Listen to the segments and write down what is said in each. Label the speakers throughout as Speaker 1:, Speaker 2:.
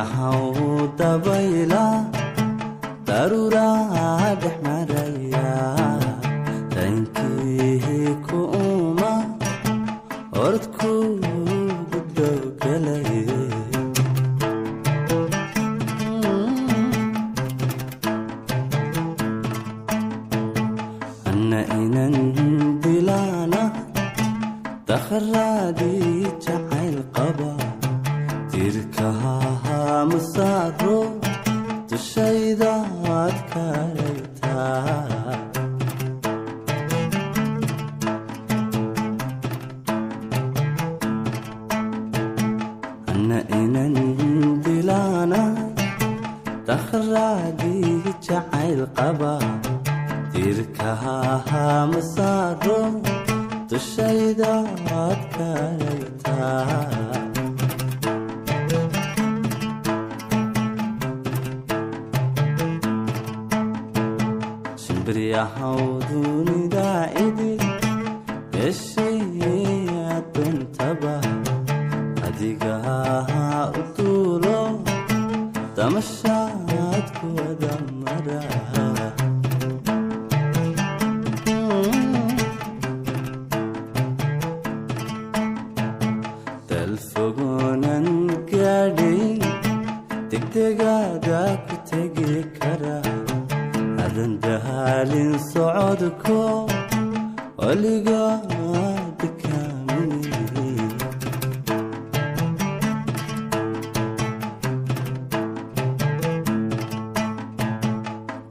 Speaker 1: shimbiraha dabayla daruraha dhex maraya tankii ku uma orodku gudogalaye anna inan dilana dakharadi jacayl qaba tirkaha masaro tushaydaad karayta anna inan dilana dakharadi jacayl qaba tirkaha masaro tushaydaad karayta shimbiriyahawdunida idi yeshiyaduntaba adigaha utulo damashaad kuwada mara dalfogonan gaadhin degdegaada ku tegi kara adan dahalin socodko waligaad kamini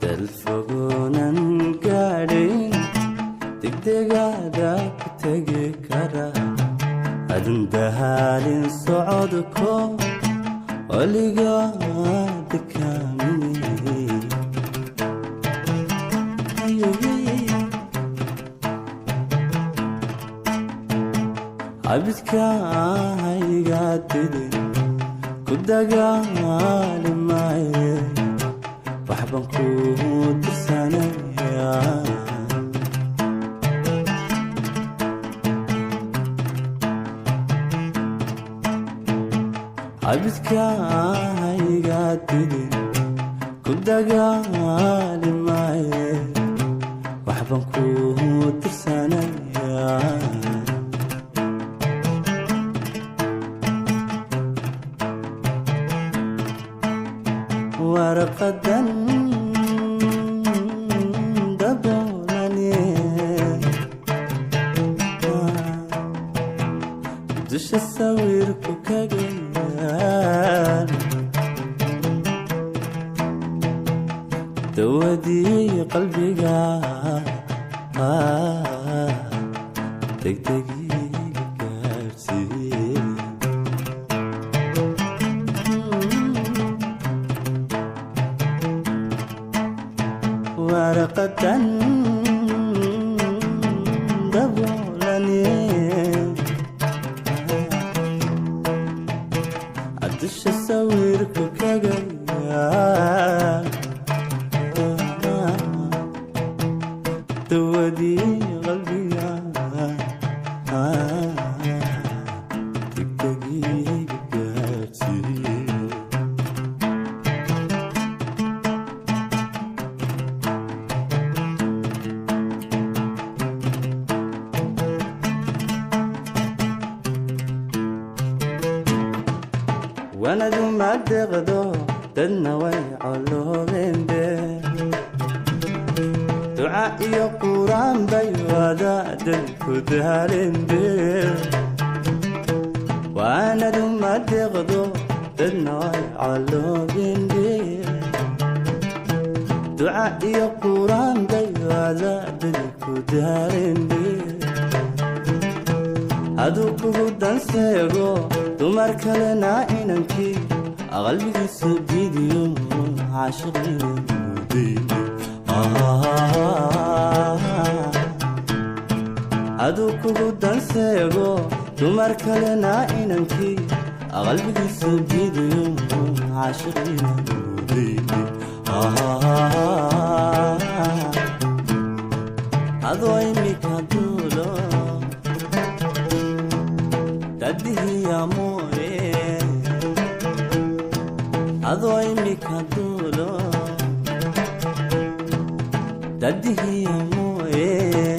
Speaker 1: dalfogonan gaadhin degdegaada ku tegi kara adan dahalin socodko waligaad kamini abidka haygaadidin ku dagaali maaye waxban ku tirsanaya abidka haygaadidin ku dagaali maaye waxban ku tirsanaya warqadan dabolane dusha sawirku kagayaan dawadii qalbiga degdegii gaarsiiye warqadan dabolane dusha sawirku kagayaan dawadii qalbiga degdegii gaarsiiye wanadu ma deqdo dadna way coloobende duca iyo quraan bay wadaadal ku daalende wanadu ma deqdo dadna way coloobende duca iyo quraan bay wadaadal ku daalende aduu kugu danseego dumar kalena inankii qalbigiisu diidiyo caashiqiinudeyne aduu kugu danseego dumar kalena inankii qalbigiisu diidiyo caashiqiinudeyne adoo imika duulo dadihi amore دديه مويه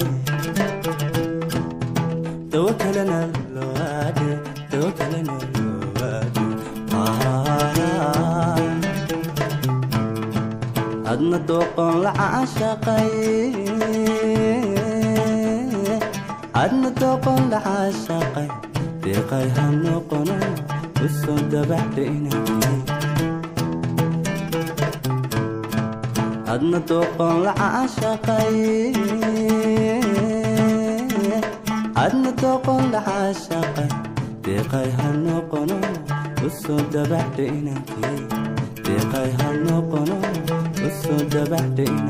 Speaker 1: توكلنا الواد توكلنا الواد عدنا توقن العاشقي عدنا توقن العاشقي دقي هنقنا والصد بعدين عدنا توقن العاشقي عدنا توقن العاشقي دقي هنقنا والصد بعدين دقي هنقنا والصد بعدين